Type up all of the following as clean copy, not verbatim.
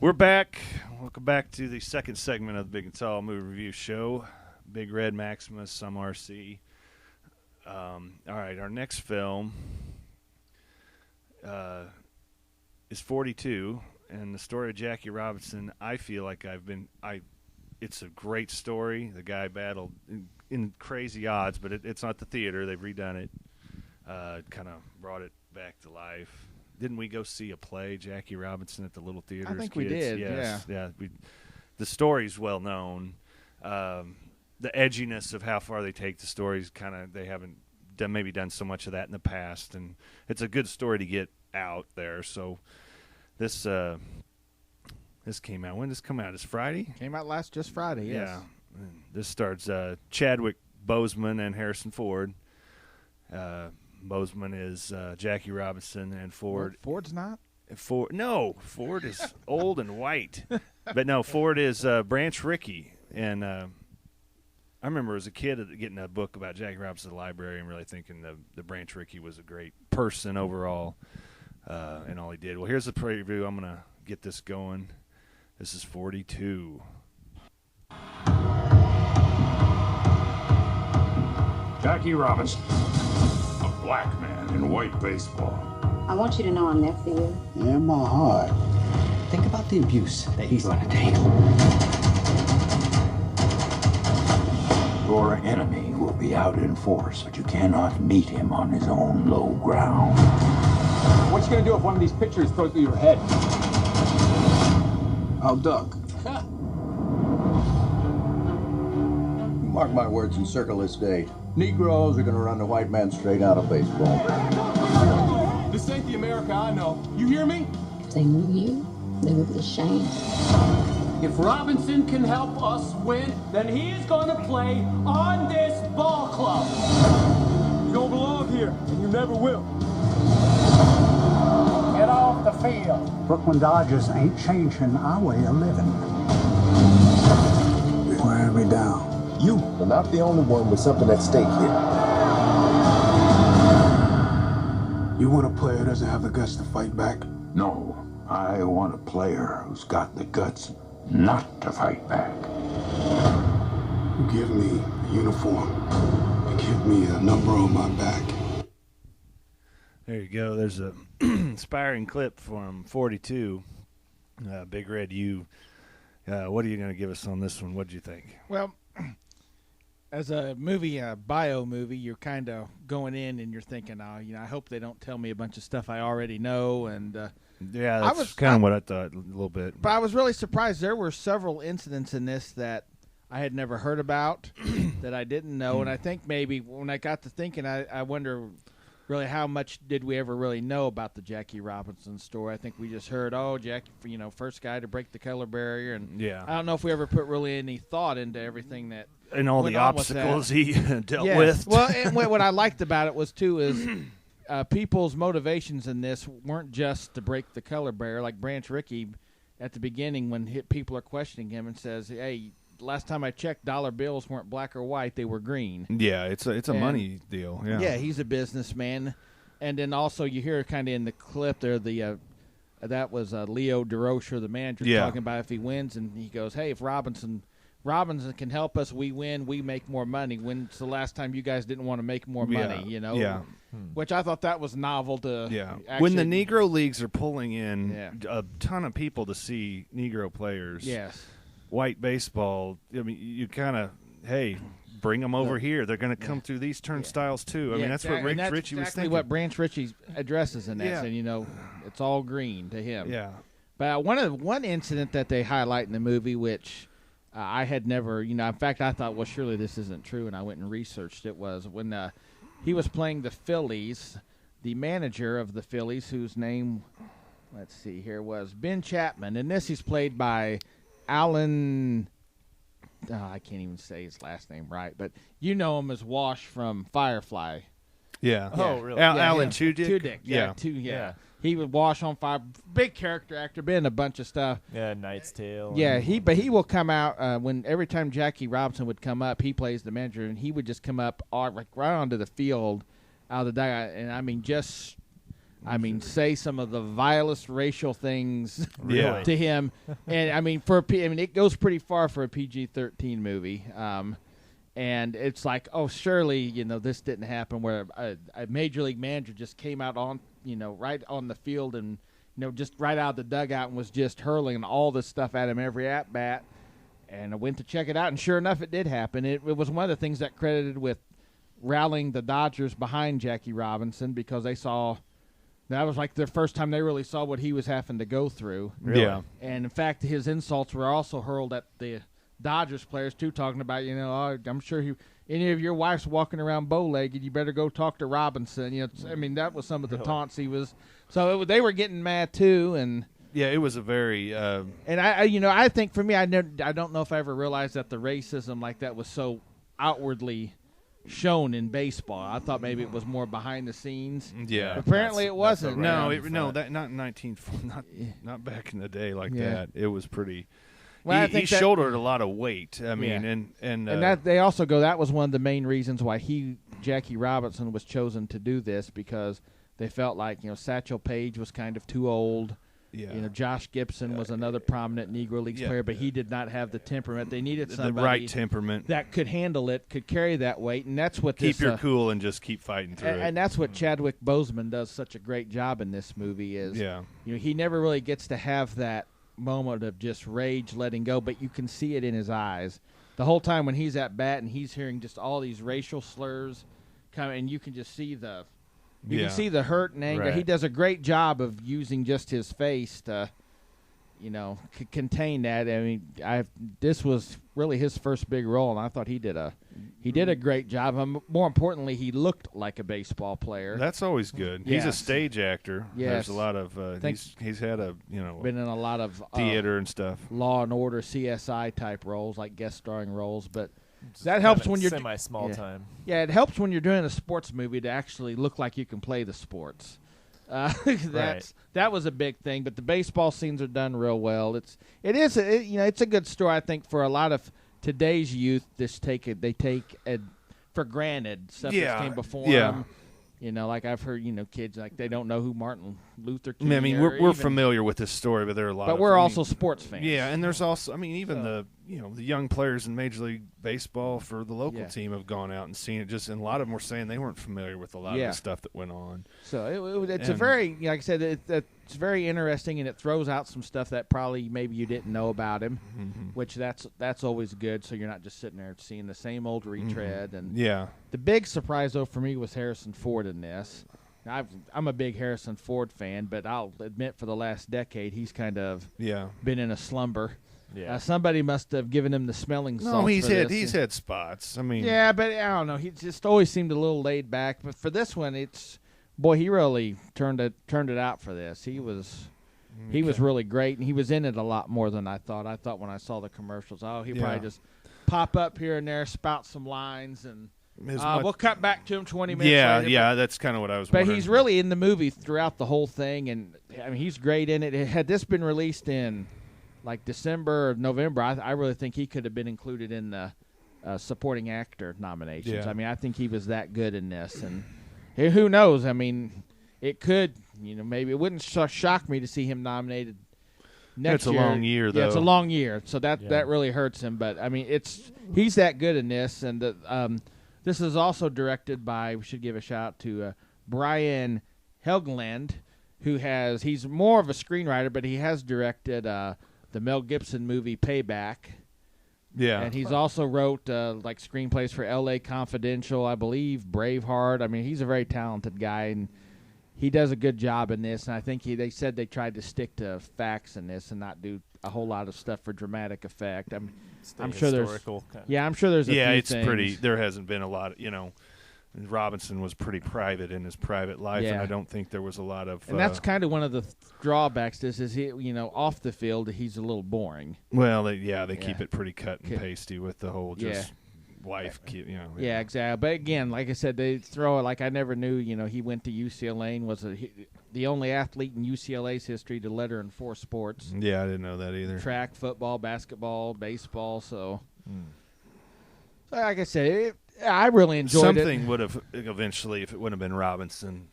We're back. Welcome back to the second segment of the Big and Tall Movie Review Show. Big Red, Maximus, I'm RC. All right, our next film is 42, and the story of Jackie Robinson. I feel like it's a great story. The guy battled in crazy odds, but it's not the theater. They've redone it. Kind of brought it back to life. Didn't we go see a play, Jackie Robinson, at the Little Theater? I think we did, yes. Yeah. The story's well known. The edginess of how far they take the stories, they haven't done so much of that in the past, and it's a good story to get out there. So this came out. When did this come out? It's Friday? Came out just Friday, yes. Yeah. This stars Chadwick Boseman and Harrison Ford. Boseman is Jackie Robinson, and Ford. Ford's not? Ford is old and white. But no, Ford is Branch Rickey. And I remember as a kid getting a book about Jackie Robinson at the library and really thinking the Branch Rickey was a great person overall and all he did. Well, here's the preview. I'm going to get this going. This is 42. Jackie Robinson. Black man in white baseball. I want you to know I'm there for you. In my heart. Think about the abuse that he's going to take. Your enemy will be out in force, but you cannot meet him on his own low ground. What you gonna do if one of these pictures throws through your head? I'll duck. Mark my words and circle this date. Negroes are gonna run the white man straight out of baseball. This ain't the America I know. You hear me? If they knew you, they would be ashamed. If Robinson can help us win, then he's gonna play on this ball club. You don't belong here, and you never will. Get off the field. Brooklyn Dodgers ain't changing our way of living. You're wearing me down. You are not the only one with something at stake here. You want a player who doesn't have the guts to fight back? No, I want a player who's got the guts not to fight back. You give me a uniform. You give me a number on my back. There you go. There's a inspiring clip from 42. Big Red, what are you going to give us on this one? What do you think? Well, as a bio movie, you're kind of going in and you're thinking, I hope they don't tell me a bunch of stuff I already know. And yeah, that's kind of what I thought a little bit. But I was really surprised. There were several incidents in this that I had never heard about, that I didn't know. And I think maybe when I got to thinking, I wonder really how much did we ever really know about the Jackie Robinson story. I think we just heard, Jackie, first guy to break the color barrier. And yeah. I don't know if we ever put really any thought into everything that and all the obstacles he dealt with. Well, and what I liked about it was, too, is people's motivations in this weren't just to break the color barrier. Like Branch Rickey at the beginning when people are questioning him and says, hey, last time I checked, dollar bills weren't black or white, they were green. Yeah, it's a money deal. Yeah, he's a businessman. And then also you hear kind of in the clip there, that was Leo DeRocher, the manager, talking about if he wins, and he goes, hey, if Robinson can help us, we win, we make more money. When's the last time you guys didn't want to make more money, Yeah. Which I thought that was novel to actually, when the Negro leagues are pulling in a ton of people to see Negro players. Yes. White baseball, I mean, you kind of, hey, bring them over here. They're going to come through these turnstiles too. I mean, that's what Ritchie was thinking. Exactly what Branch Ritchie addresses in that, saying, it's all green to him. Yeah. But one incident that they highlight in the movie, which I had never, in fact, I thought, well, surely this isn't true, and I went and researched it, was when he was playing the Phillies, the manager of the Phillies, whose name, let's see here, was Ben Chapman. And this he's played by Alan, I can't even say his last name right, but you know him as Wash from Firefly. Yeah. Oh, really? Alan Tudyk? Tudyk, yeah. He would Wash on Fire. Big character actor, been in a bunch of stuff. Yeah, Knight's Tale. Yeah, he will come out when every time Jackie Robinson would come up, he plays the manager, and he would just come up right onto the field out of the dugout, and I mean just I mean, say some of the vilest racial things Really? to him, and I mean, it goes pretty far for a PG-13 movie. And it's like, oh, surely, this didn't happen where a major league manager just came out on, right on the field and, just right out of the dugout and was just hurling all this stuff at him every at bat. And I went to check it out, and sure enough, it did happen. It was one of the things that credited with rallying the Dodgers behind Jackie Robinson, because they saw that was like their first time they really saw what he was having to go through. Really? Yeah. And in fact, his insults were also hurled at the Dodgers players too, talking about, oh, I'm sure any of your wives walking around bow-legged, you better go talk to Robinson. I mean, that was some of the taunts he was. So they were getting mad too, and yeah, it was a very. And I think for me, I don't know if I ever realized that the racism like that was so outwardly shown in baseball. I thought maybe it was more behind the scenes. Yeah, apparently it wasn't. Not in 19 not back in the day like that. It was pretty. Well, he shouldered a lot of weight. I mean, and that they also go. That was one of the main reasons why Jackie Robinson was chosen to do this, because they felt like Satchel Paige was kind of too old. Yeah. Josh Gibson was another prominent Negro Leagues player, but he did not have the temperament. They needed somebody the right temperament that could handle it, could carry that weight, and that's what keep your cool and just keep fighting through it. And that's what Chadwick Boseman does such a great job in this movie. He never really gets to have that moment of just rage letting go, but you can see it in his eyes the whole time when he's at bat and he's hearing just all these racial slurs coming, and you can just see the can see the hurt and anger. Right. He does a great job of using just his face to contain that. I mean, this was really his first big role, and I thought he did a great job. More importantly, he looked like a baseball player. That's always good. He's a stage actor. Yes. There's a lot of he's had been in a lot of theater and stuff, Law and Order, CSI type roles, like guest starring roles, but. That helps when you're semi-small time. Yeah, it helps when you're doing a sports movie to actually look like you can play the sports. That was a big thing, but the baseball scenes are done real well. It's a good story, I think, for a lot of today's youth. They take for granted stuff that came before them. Like I've heard, kids like they don't know who Martin Luther King. I mean, we're familiar with this story, but there are a lot. But we're also sports fans. Yeah, and there's also, even the young players in Major League Baseball for the local team have gone out and seen it. And a lot of them were saying they weren't familiar with a lot of the stuff that went on. So it's a very, like I said, it's very interesting, and it throws out some stuff that probably maybe you didn't know about him, which that's always good. So you're not just sitting there seeing the same old retread. And the big surprise though for me was Harrison Ford in this. I'm a big Harrison Ford fan, but I'll admit for the last decade he's kind of been in a slumber. Yeah. Somebody must have given him the smelling salts. No, he's had spots. I mean, yeah, but I don't know. He just always seemed a little laid back. But for this one, he really turned it out for this. He was really great, and he was in it a lot more than I thought. I thought when I saw the commercials, he'd probably just pop up here and there, spout some lines, and we'll cut back to him 20 minutes later. Yeah, that's kind of what I was wondering. But he's really in the movie throughout the whole thing, and I mean, he's great in it. Had this been released in like December or November, I really think he could have been included in the supporting actor nominations. I mean, I think he was that good in this, and who knows? I mean, it could, maybe it wouldn't shock me to see him nominated next year. It's a long year, though. Yeah, it's a long year, so that really hurts him. But I mean, he's that good in this, and this is also directed by. We should give a shout out to Brian Helgeland, he's more of a screenwriter, but he has directed the Mel Gibson movie Payback. Yeah. And he's also wrote like screenplays for L.A. Confidential, I believe, Braveheart. I mean, he's a very talented guy, and he does a good job in this. And I think they said they tried to stick to facts in this and not do a whole lot of stuff for dramatic effect. I'm sure there's a few it's things. pretty. There hasn't been a lot. Robinson was pretty private in his private life, and I don't think there was a lot of. And that's kind of one of the drawbacks. Is he, off the field, he's a little boring. Well, they keep it pretty cut and pasty with the whole wife. Yeah, exactly. But again, like I said, they throw it like I never knew. He went to UCLA and was the only athlete in UCLA's history to letter in 4 sports. Yeah, I didn't know that either. Track, football, basketball, baseball. So, like I said, I really enjoyed Something would have eventually, if it wouldn't have been Robinson,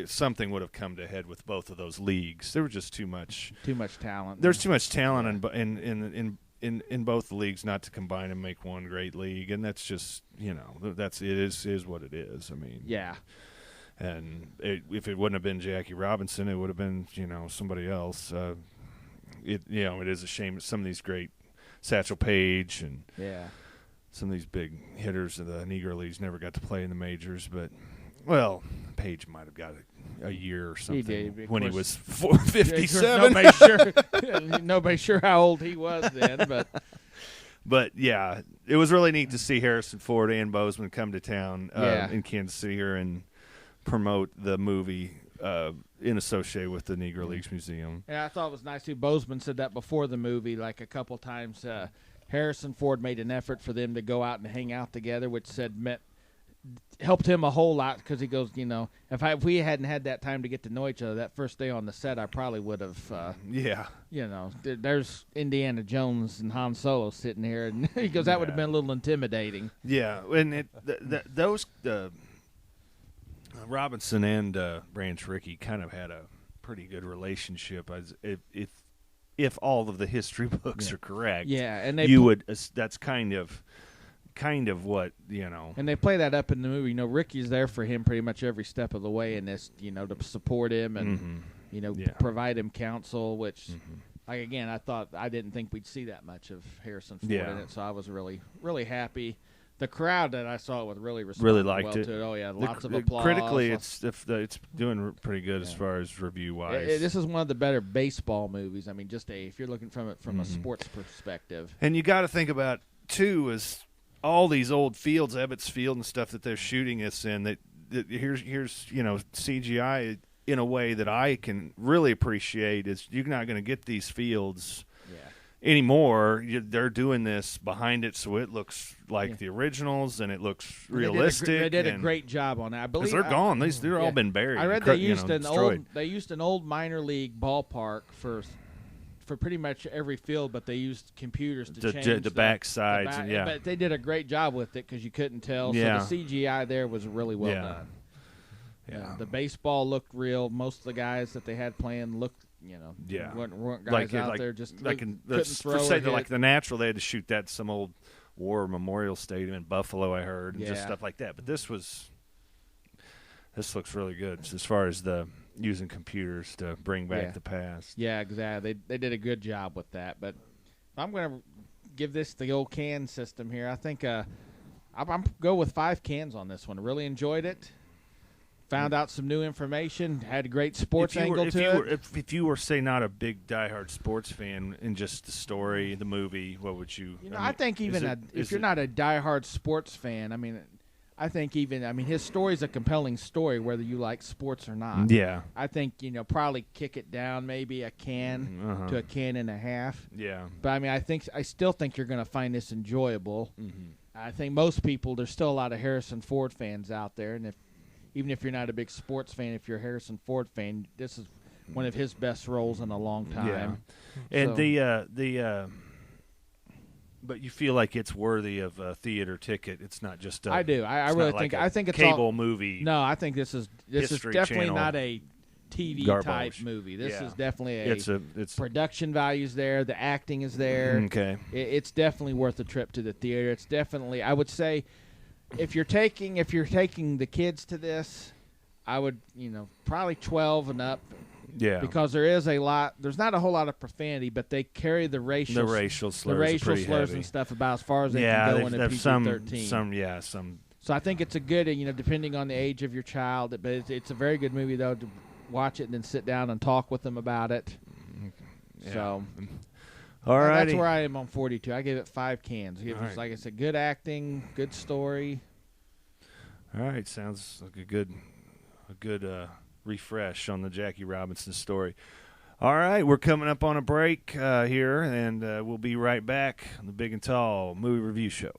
something would have come to head with both of those leagues. There was just too much talent. There's too much talent in both the leagues not to combine and make one great league, and that's just it is what it is. I mean, yeah. And if it wouldn't have been Jackie Robinson, it would have been somebody else. It is a shame that some of these great Satchel Paige and some of these big hitters of the Negro Leagues never got to play in the majors. But Paige might have got a year or something he did, when he was 57. Nobody's sure how old he was then, but yeah, it was really neat to see Harrison Ford and Boseman come to town in Kansas City here and promote the movie in association with the Negro Leagues Museum. Yeah, I thought it was nice too. Boseman said that before the movie, like a couple times. Harrison Ford made an effort for them to go out and hang out together, which helped him a whole lot because he goes, if we hadn't had that time to get to know each other that first day on the set, I probably would have. There's Indiana Jones and Han Solo sitting here, and he goes, that would have been a little intimidating. Yeah, and those Robinson and Branch Rickey kind of had a pretty good relationship. If all of the history books are correct, and that's kind of what And they play that up in the movie. Ricky's there for him pretty much every step of the way in this. To support him and provide him counsel. Which, I didn't think we'd see that much of Harrison Ford in it, so I was really, really happy. The crowd that I saw with really liked it. To it. Oh yeah, lots of applause. Critically, it's doing pretty good as far as review wise. This is one of the better baseball movies. I mean, if you're looking from it from a sports perspective. And you got to think about too is all these old fields, Ebbets Field and stuff that they're shooting us in. That here's CGI in a way that I can really appreciate. Is you're not going to get these fields anymore. They're doing this behind it, so it looks like the originals, and it looks realistic. They did a great job on that. I believe they're gone. They're all been buried. I read they used an old minor league ballpark for pretty much every field, but they used computers to change the back sides. But they did a great job with it because you couldn't tell. Yeah. So the CGI there was really well done. Yeah. The baseball looked real. Most of the guys that they had playing looked. Weren't guys out there just couldn't throw. Like the natural, they had to shoot that at some old War Memorial Stadium in Buffalo, I heard, and just stuff like that. But this looks really good as far as the using computers to bring back the past. Yeah, exactly. They did a good job with that. But I'm going to give this the old can system here. I think I'm go with 5 cans on this one. Really enjoyed it. Found out some new information. Had a great sports angle to it. If you were, say, not a big diehard sports fan in just the story, the movie, what would you? I think even if you're not a diehard sports fan, I think his story's a compelling story, whether you like sports or not. Yeah. I think probably kick it down maybe a can to a can and a half. Yeah. But I still think you're going to find this enjoyable. Mm-hmm. I think most people, there's still a lot of Harrison Ford fans out there, and even if you're not a big sports fan, if you're a Harrison Ford fan, this is one of his best roles in a long time. Yeah. And but you feel like it's worthy of a theater ticket. It's not just I do. I really think I think it's cable movie. No, I think this is definitely not a TV type movie. This is definitely it's production values there. The acting is there. Okay. It's definitely worth a trip to the theater. It's definitely, I would say, if you're taking the kids to this, I would, probably 12 and up. Yeah. Because there's not a whole lot of profanity, but they carry the racial slurs and stuff about as far as they can go in a PG-13. Some. So I think it's a good, depending on the age of your child, but it's a very good movie though to watch it and then sit down and talk with them about it. Yeah. So. All right. That's where I am on 42. I gave it 5 cans. Like I said, good acting, good story. All right, sounds like a good refresh on the Jackie Robinson story. All right, we're coming up on a break here, and we'll be right back on the Big and Tall Movie Review Show.